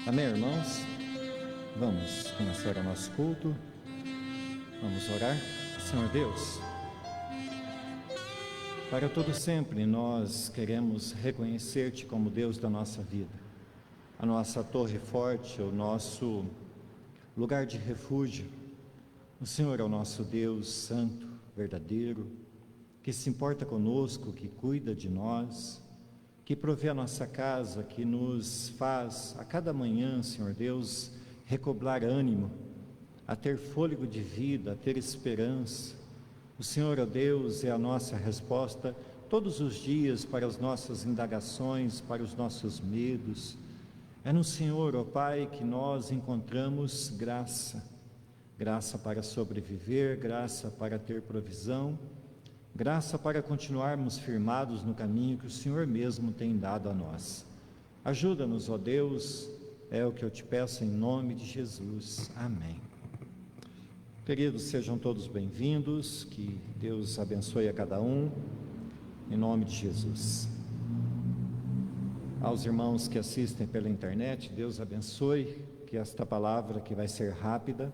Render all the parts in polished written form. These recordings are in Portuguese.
Amém, irmãos? Vamos começar o nosso culto. Vamos orar. Senhor Deus, para todo sempre nós queremos reconhecer-te como Deus da nossa vida, a nossa torre forte, o nosso lugar de refúgio. O Senhor é o nosso Deus santo, verdadeiro, que se importa conosco, que cuida de nós, que provê a nossa casa, que nos faz a cada manhã, Senhor Deus, recobrar ânimo, a ter fôlego de vida, a ter esperança. O Senhor, ó Deus, é a nossa resposta todos os dias para as nossas indagações, para os nossos medos. É no Senhor, ó Pai, que nós encontramos graça, graça para sobreviver, graça para ter provisão, graça para continuarmos firmados no caminho que o Senhor mesmo tem dado a nós. Ajuda-nos, ó Deus, é o que eu te peço em nome de Jesus. Amém. Queridos, sejam todos bem-vindos, que Deus abençoe a cada um, em nome de Jesus. Aos irmãos que assistem pela internet, Deus abençoe, que esta palavra, que vai ser rápida,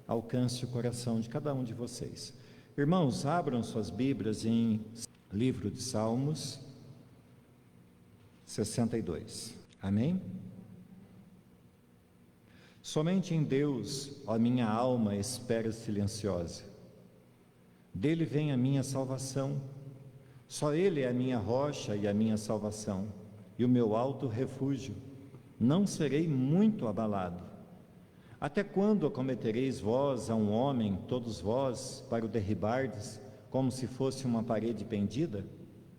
alcance o coração de cada um de vocês. Irmãos, abram suas Bíblias em livro de Salmos 62. Amém? Somente em Deus, ó minha alma, espera silenciosa. Dele vem a minha salvação. Só Ele é a minha rocha e a minha salvação, e o meu alto refúgio. Não serei muito abalado. Até quando acometereis vós a um homem, todos vós, para o derribardes, como se fosse uma parede pendida?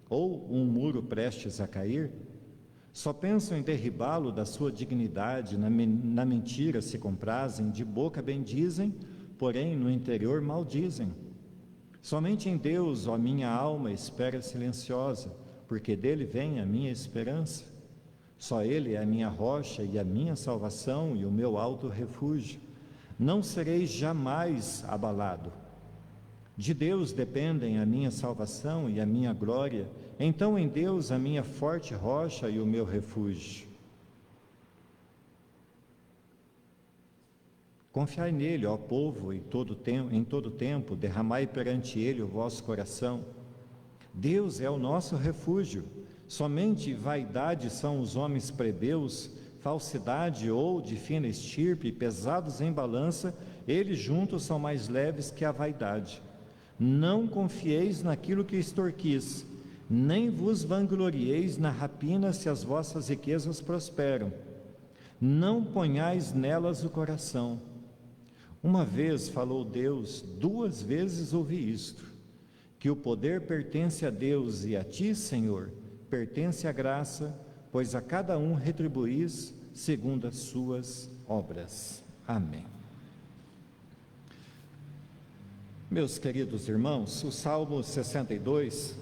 Ou um muro prestes a cair? Só pensam em derribá-lo da sua dignidade, na mentira se comprazem, de boca bendizem, porém no interior maldizem. Somente em Deus, ó minha alma, espera silenciosa, porque dele vem a minha esperança. Só Ele é a minha rocha e a minha salvação e o meu alto refúgio. Não serei jamais abalado. De Deus dependem a minha salvação e a minha glória. Então em Deus a minha forte rocha e o meu refúgio. Confiai nele, ó povo, em todo tempo, derramai perante ele o vosso coração. Deus é o nosso refúgio. Somente vaidade são os homens plebeus, falsidade ou de fina estirpe, pesados em balança, eles juntos são mais leves que a vaidade. Não confieis naquilo que extorquis, nem vos vanglorieis na rapina se as vossas riquezas prosperam. Não ponhais nelas o coração. Uma vez falou Deus, 2 vezes ouvi isto, que o poder pertence a Deus e a ti, Senhor, pertence a graça, pois a cada um retribuís segundo as suas obras. Amém. Meus queridos irmãos, o Salmo 62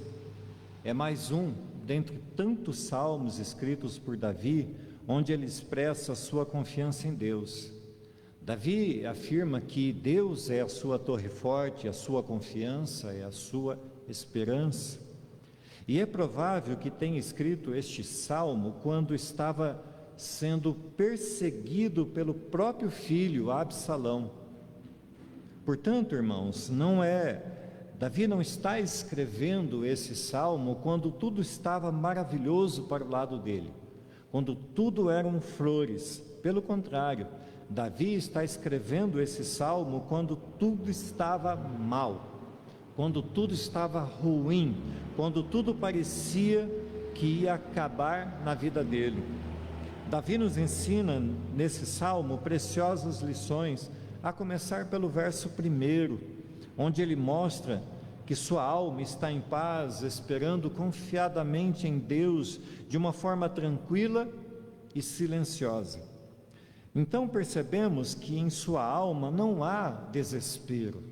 é mais um dentre tantos salmos escritos por Davi, onde ele expressa a sua confiança em Deus. Davi afirma que Deus é a sua torre forte, a sua confiança, é a sua esperança. E é provável que tenha escrito este salmo quando estava sendo perseguido pelo próprio filho Absalão. Portanto, irmãos, Davi não está escrevendo esse salmo quando tudo estava maravilhoso para o lado dele, quando tudo eram flores. Pelo contrário, Davi está escrevendo esse salmo quando tudo estava mal, quando tudo estava ruim, quando tudo parecia que ia acabar na vida dele. Davi nos ensina nesse salmo preciosas lições, a começar pelo verso 1, onde ele mostra que sua alma está em paz, esperando confiadamente em Deus, de uma forma tranquila e silenciosa. Então percebemos que em sua alma não há desespero,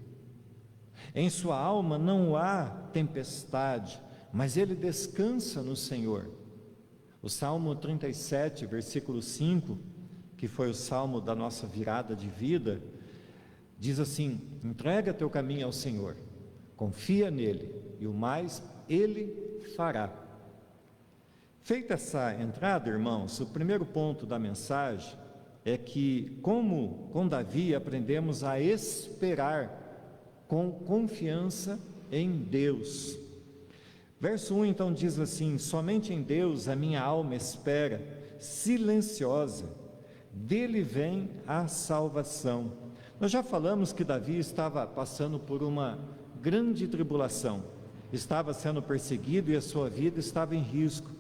em sua alma não há tempestade, mas ele descansa no Senhor. O Salmo 37, versículo 5, que foi o salmo da nossa virada de vida, diz assim: entrega teu caminho ao Senhor, confia nele, e o mais ele fará. Feita essa entrada, irmãos, o primeiro ponto da mensagem é que, como com Davi, aprendemos a esperar com confiança em Deus. Verso 1 então diz assim: somente em Deus a minha alma espera, silenciosa, dele vem a salvação. Nós já falamos que Davi estava passando por uma grande tribulação, estava sendo perseguido e a sua vida estava em risco.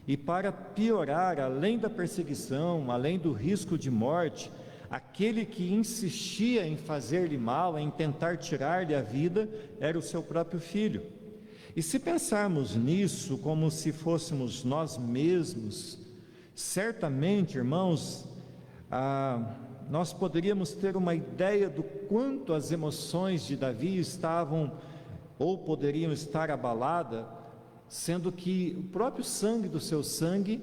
E para piorar, além da perseguição, além do risco de morte, aquele que insistia em fazer-lhe mal, em tentar tirar-lhe a vida, era o seu próprio filho. E se pensarmos nisso como se fôssemos nós mesmos, certamente, irmãos, nós poderíamos ter uma ideia do quanto as emoções de Davi estavam ou poderiam estar abaladas, sendo que o próprio sangue do seu sangue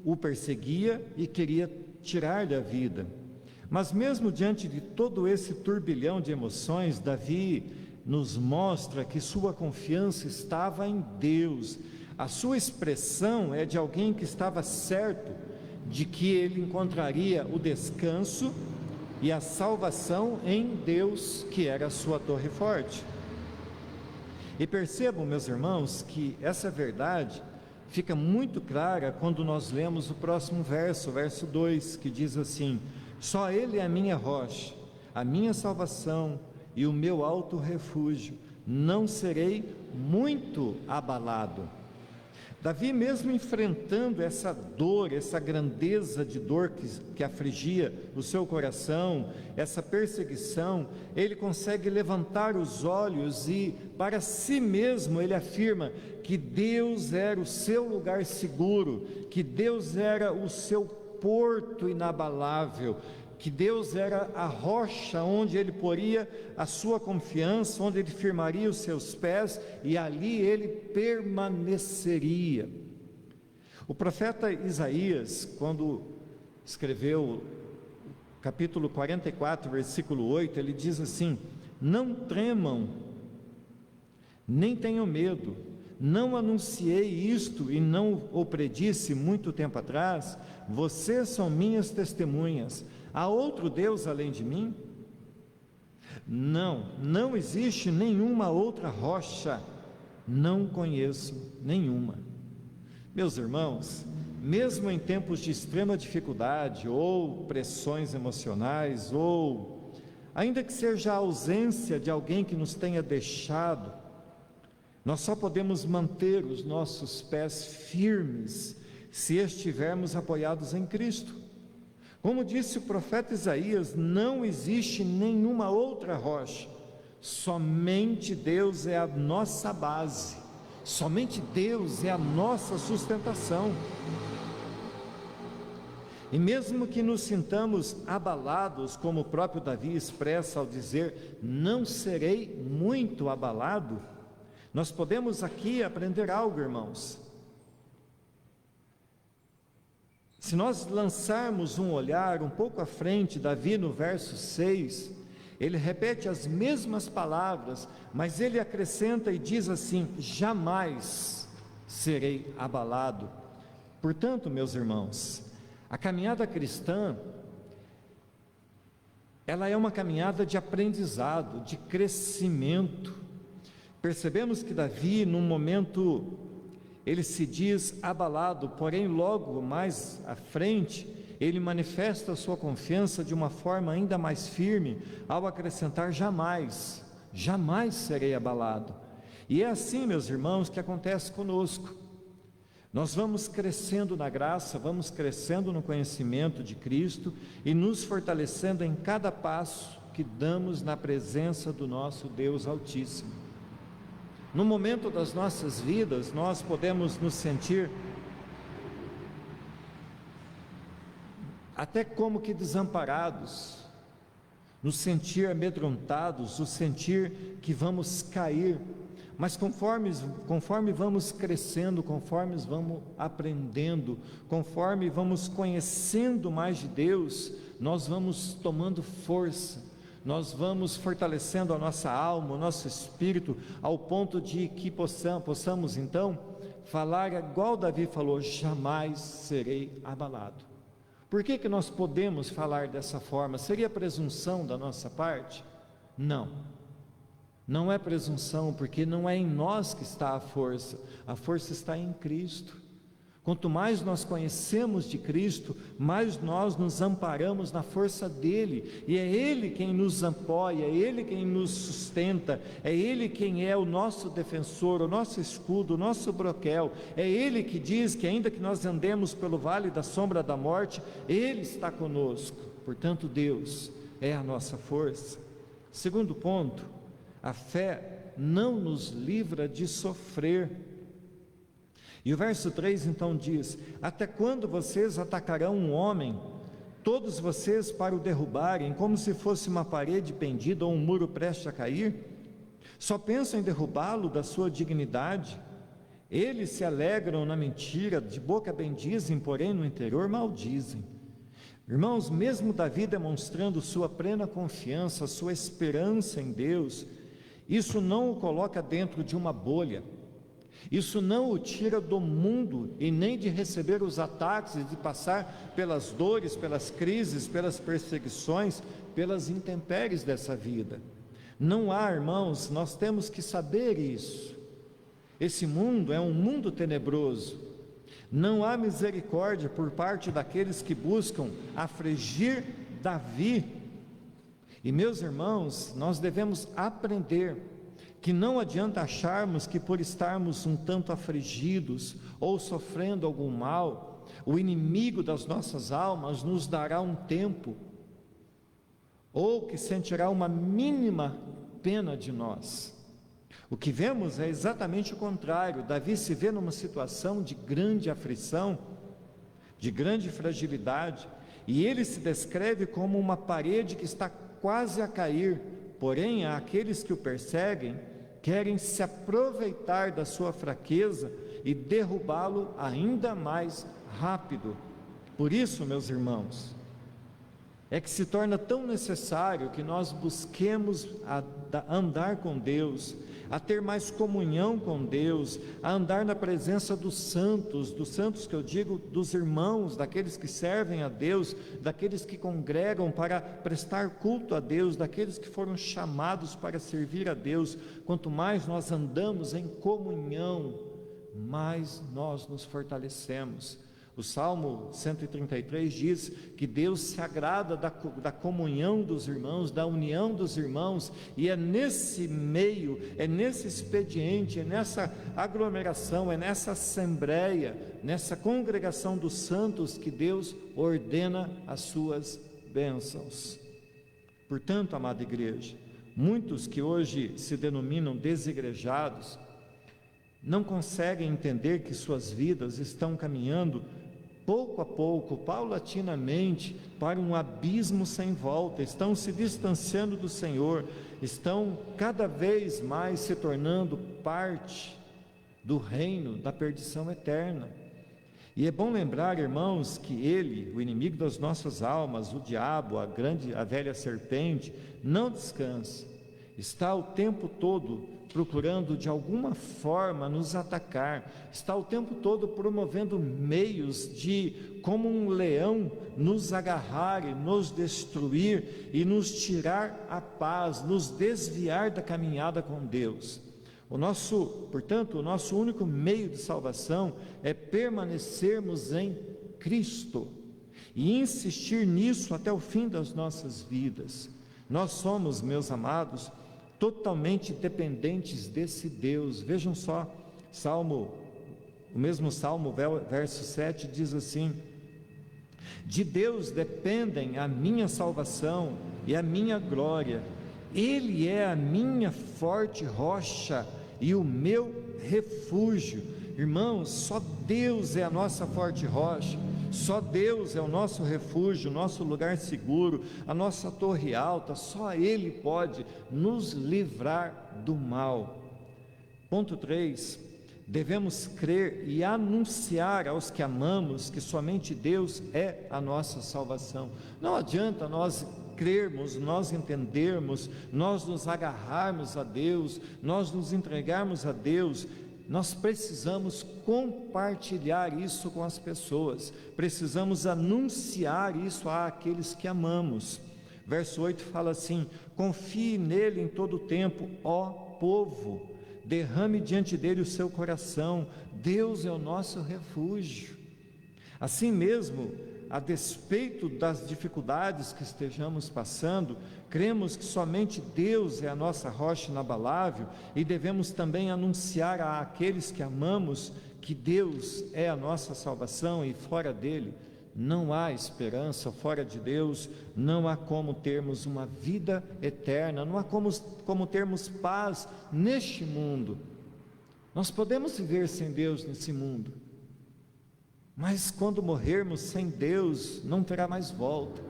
o perseguia e queria tirar-lhe a vida. Mas mesmo diante de todo esse turbilhão de emoções, Davi nos mostra que sua confiança estava em Deus. A sua expressão é de alguém que estava certo de que ele encontraria o descanso e a salvação em Deus, que era a sua torre forte. E percebam, meus irmãos, que essa verdade fica muito clara quando nós lemos o próximo verso, verso 2, que diz assim: só Ele é a minha rocha, a minha salvação e o meu alto refúgio, não serei muito abalado. Davi, mesmo enfrentando essa dor, essa grandeza de dor que afligia o seu coração, essa perseguição, ele consegue levantar os olhos e para si mesmo ele afirma que Deus era o seu lugar seguro, que Deus era o seu porto inabalável, que Deus era a rocha onde ele poria a sua confiança, onde ele firmaria os seus pés e ali ele permaneceria. O profeta Isaías, quando escreveu capítulo 44, versículo 8, ele diz assim: não tremam, nem tenham medo, não anunciei isto e não o predisse muito tempo atrás, vocês são minhas testemunhas. Há outro Deus além de mim? Não existe nenhuma outra rocha, não conheço nenhuma. Meus irmãos, mesmo em tempos de extrema dificuldade, ou pressões emocionais, ou ainda que seja a ausência de alguém que nos tenha deixado, nós só podemos manter os nossos pés firmes se estivermos apoiados em Cristo. Como disse o profeta Isaías, não existe nenhuma outra rocha, somente Deus é a nossa base, somente Deus é a nossa sustentação. E mesmo que nos sintamos abalados, como o próprio Davi expressa ao dizer, não serei muito abalado, nós podemos aqui aprender algo, irmãos. Se nós lançarmos um olhar um pouco à frente, Davi no verso 6, ele repete as mesmas palavras, mas ele acrescenta e diz assim: jamais serei abalado. Portanto, meus irmãos, a caminhada cristã, ela é uma caminhada de aprendizado, de crescimento. Percebemos que Davi, num momento, ele se diz abalado, porém logo mais à frente, ele manifesta a sua confiança de uma forma ainda mais firme, ao acrescentar jamais serei abalado. E é assim, meus irmãos, que acontece conosco. Nós vamos crescendo na graça, vamos crescendo no conhecimento de Cristo e nos fortalecendo em cada passo que damos na presença do nosso Deus Altíssimo. No momento das nossas vidas, nós podemos nos sentir até como que desamparados, nos sentir amedrontados, nos sentir que vamos cair, mas conforme vamos crescendo, conforme vamos aprendendo, conforme vamos conhecendo mais de Deus, nós vamos tomando força, nós vamos fortalecendo a nossa alma, o nosso espírito, ao ponto de que possamos então falar igual Davi falou: jamais serei abalado. Por que nós podemos falar dessa forma? Seria presunção da nossa parte? Não, não é presunção, porque não é em nós que está a força está em Cristo. Quanto mais nós conhecemos de Cristo, mais nós nos amparamos na força dEle, e é Ele quem nos apoia, é Ele quem nos sustenta, é Ele quem é o nosso defensor, o nosso escudo, o nosso broquel, é Ele que diz que ainda que nós andemos pelo vale da sombra da morte, Ele está conosco. Portanto, Deus é a nossa força. Segundo ponto, a fé não nos livra de sofrer. E o verso 3 então diz: até quando vocês atacarão um homem, todos vocês para o derrubarem, como se fosse uma parede pendida ou um muro prestes a cair? Só pensam em derrubá-lo da sua dignidade. Eles se alegram na mentira, de boca bendizem, porém no interior maldizem. Irmãos, mesmo Davi demonstrando sua plena confiança, sua esperança em Deus, isso não o coloca dentro de uma bolha. Isso não o tira do mundo e nem de receber os ataques e de passar pelas dores, pelas crises, pelas perseguições, pelas intempéries dessa vida. Não há, irmãos, nós temos que saber isso. Esse mundo é um mundo tenebroso. Não há misericórdia por parte daqueles que buscam afligir Davi. E meus irmãos, nós devemos aprender que não adianta acharmos que por estarmos um tanto afligidos ou sofrendo algum mal, o inimigo das nossas almas nos dará um tempo, ou que sentirá uma mínima pena de nós. O que vemos é exatamente o contrário. Davi se vê numa situação de grande aflição, de grande fragilidade, e ele se descreve como uma parede que está quase a cair. Porém, aqueles que o perseguem querem se aproveitar da sua fraqueza e derrubá-lo ainda mais rápido. Por isso, meus irmãos, é que se torna tão necessário que nós busquemos andar com Deus, a ter mais comunhão com Deus, a andar na presença dos santos que eu digo, dos irmãos, daqueles que servem a Deus, daqueles que congregam para prestar culto a Deus, daqueles que foram chamados para servir a Deus. Quanto mais nós andamos em comunhão, mais nós nos fortalecemos. O Salmo 133 diz que Deus se agrada da comunhão dos irmãos, da união dos irmãos, e é nesse meio, é nesse expediente, é nessa aglomeração, é nessa assembleia, nessa congregação dos santos que Deus ordena as suas bênçãos. Portanto, amada igreja, muitos que hoje se denominam desigrejados, não conseguem entender que suas vidas estão caminhando pouco a pouco, paulatinamente, para um abismo sem volta, estão se distanciando do Senhor, estão cada vez mais se tornando parte do reino da perdição eterna. E é bom lembrar, irmãos, que ele, o inimigo das nossas almas, o diabo, a velha serpente, não descansa, está o tempo todo procurando de alguma forma nos atacar, está o tempo todo promovendo meios de, como um leão, nos agarrar e nos destruir e nos tirar a paz, nos desviar da caminhada com Deus. Portanto, o nosso único meio de salvação é permanecermos em Cristo e insistir nisso até o fim das nossas vidas. Nós somos, meus amados, totalmente dependentes desse Deus. Vejam só, o mesmo Salmo, verso 7, diz assim: de Deus dependem a minha salvação e a minha glória, Ele é a minha forte rocha e o meu refúgio. Irmãos, só Deus é a nossa forte rocha, só Deus é o nosso refúgio, o nosso lugar seguro, a nossa torre alta. Só Ele pode nos livrar do mal. Ponto 3, devemos crer e anunciar aos que amamos que somente Deus é a nossa salvação. Não adianta nós crermos, nós entendermos, nós nos agarrarmos a Deus, nós nos entregarmos a Deus, nós precisamos compartilhar isso com as pessoas, precisamos anunciar isso àqueles que amamos. Verso 8 fala assim: confie nele em todo o tempo, ó povo, derrame diante dele o seu coração, Deus é o nosso refúgio. Assim mesmo, a despeito das dificuldades que estejamos passando, cremos que somente Deus é a nossa rocha inabalável e devemos também anunciar àqueles que amamos que Deus é a nossa salvação e fora dele não há esperança, fora de Deus não há como termos uma vida eterna, não há como termos paz neste mundo. Nós podemos viver sem Deus nesse mundo, mas quando morrermos sem Deus, não terá mais volta.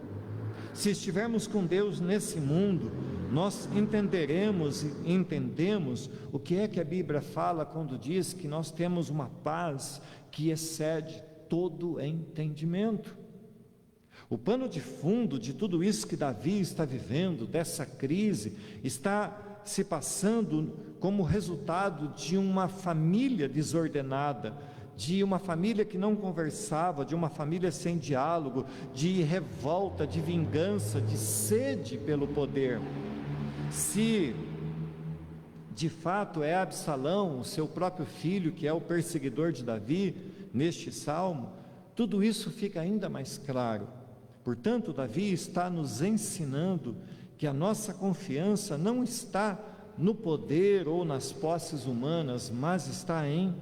Se estivermos com Deus nesse mundo, nós entenderemos e entendemos o que é que a Bíblia fala quando diz que nós temos uma paz que excede todo entendimento. O pano de fundo de tudo isso que Davi está vivendo, dessa crise, está se passando como resultado de uma família desordenada, de uma família que não conversava, de uma família sem diálogo, de revolta, de vingança, de sede pelo poder. Se de fato é Absalão, o seu próprio filho, que é o perseguidor de Davi, neste salmo, tudo isso fica ainda mais claro. Portanto, Davi está nos ensinando que a nossa confiança não está no poder ou nas posses humanas, mas está em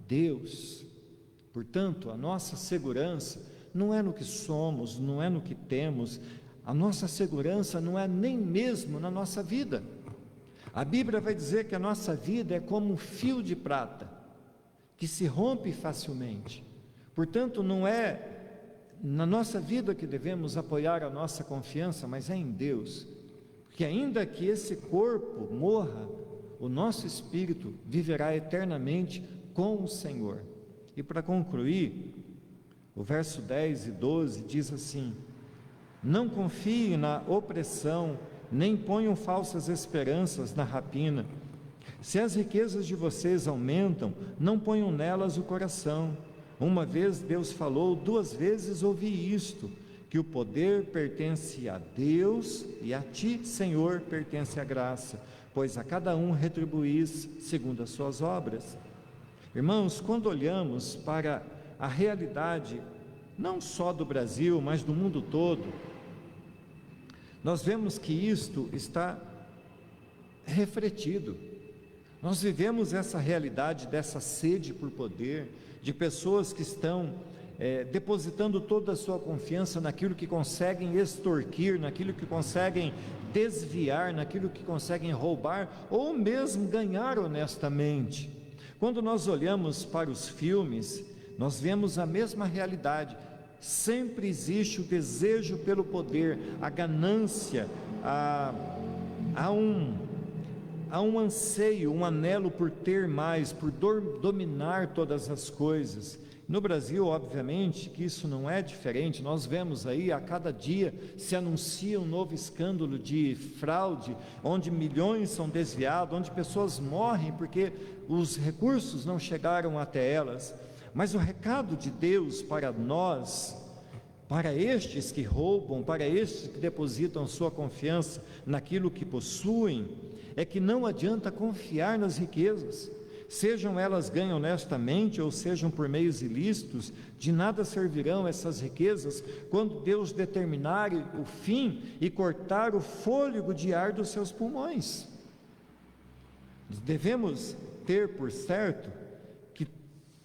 Deus. Portanto, a nossa segurança não é no que somos, não é no que temos, a nossa segurança não é nem mesmo na nossa vida. A Bíblia vai dizer que a nossa vida é como um fio de prata, que se rompe facilmente. Portanto, não é na nossa vida que devemos apoiar a nossa confiança, mas é em Deus, porque ainda que esse corpo morra, o nosso espírito viverá eternamente com o Senhor. E para concluir, o verso 10 e 12 diz assim: não confiem na opressão, nem ponham falsas esperanças na rapina. Se as riquezas de vocês aumentam, não ponham nelas o coração. Uma vez Deus falou, 2 vezes ouvi isto, que o poder pertence a Deus e a ti, Senhor, pertence a graça, pois a cada um retribuís segundo as suas obras. Irmãos, quando olhamos para a realidade, não só do Brasil, mas do mundo todo, nós vemos que isto está refletido. Nós vivemos essa realidade dessa sede por poder, de pessoas que estão depositando toda a sua confiança naquilo que conseguem extorquir, naquilo que conseguem desviar, naquilo que conseguem roubar, ou mesmo ganhar honestamente. Quando nós olhamos para os filmes, nós vemos a mesma realidade. Sempre existe o desejo pelo poder, a ganância, há um anseio, um anelo por ter mais, por dominar todas as coisas. No Brasil, obviamente, que isso não é diferente. Nós vemos aí, a cada dia se anuncia um novo escândalo de fraude, onde milhões são desviados, onde pessoas morrem porque os recursos não chegaram até elas. Mas o recado de Deus para nós, para estes que roubam, para estes que depositam sua confiança naquilo que possuem, é que não adianta confiar nas riquezas, sejam elas ganhas honestamente ou sejam por meios ilícitos, de nada servirão essas riquezas quando Deus determinar o fim e cortar o fôlego de ar dos seus pulmões. Devemos ter por certo que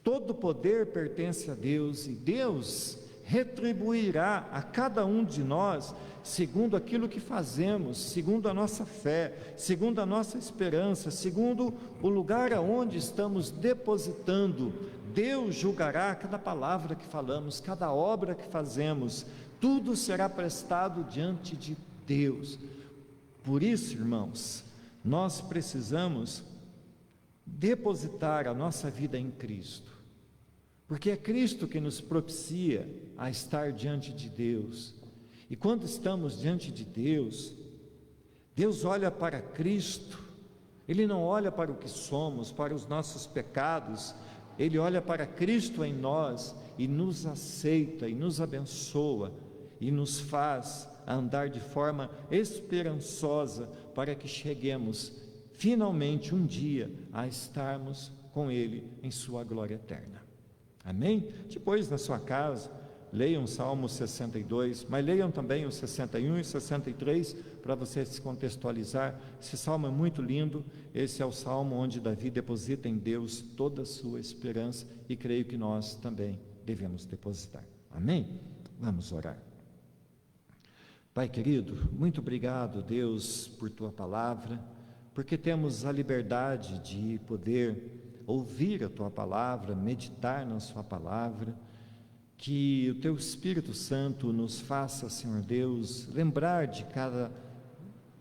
todo poder pertence a Deus e Deus retribuirá a cada um de nós segundo aquilo que fazemos, segundo a nossa fé, segundo a nossa esperança, segundo o lugar aonde estamos depositando. Deus julgará cada palavra que falamos, cada obra que fazemos, tudo será prestado diante de Deus. Por isso, irmãos, nós precisamos depositar a nossa vida em Cristo, porque é Cristo que nos propicia a estar diante de Deus. E quando estamos diante de Deus, Deus olha para Cristo Ele não olha para o que somos, para os nossos pecados, Ele olha para Cristo em nós e nos aceita e nos abençoa e nos faz andar de forma esperançosa para que cheguemos finalmente um dia a estarmos com Ele em sua glória eterna. Amém? Depois, na sua casa, leiam o Salmo 62, mas leiam também o 61 e 63 para você se contextualizar. Esse salmo é muito lindo. Esse é o salmo onde Davi deposita em Deus toda a sua esperança e creio que nós também devemos depositar. Amém? Vamos orar. Pai querido, muito obrigado, Deus, por tua palavra, porque temos a liberdade de poder ouvir a tua palavra, meditar na sua palavra. Que o teu Espírito Santo nos faça, Senhor Deus, lembrar de cada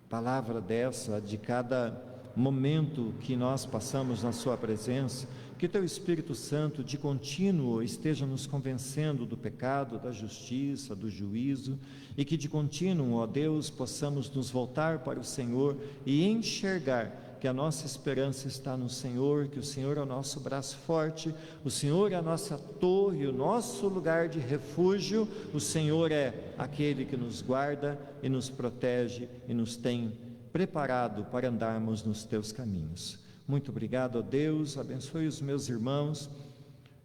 palavra dessa, de cada momento que nós passamos na sua presença, que teu Espírito Santo de contínuo esteja nos convencendo do pecado, da justiça, do juízo, e que de contínuo, ó Deus, possamos nos voltar para o Senhor e enxergar que a nossa esperança está no Senhor, que o Senhor é o nosso braço forte, o Senhor é a nossa torre, o nosso lugar de refúgio, o Senhor é aquele que nos guarda e nos protege e nos tem preparado para andarmos nos teus caminhos. Muito obrigado, ó Deus, abençoe os meus irmãos,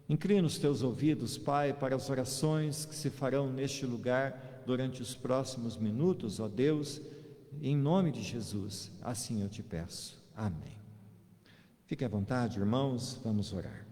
inclina os teus ouvidos, Pai, para as orações que se farão neste lugar durante os próximos minutos, ó Deus, em nome de Jesus, assim eu te peço. Amém. Fique à vontade, irmãos, vamos orar.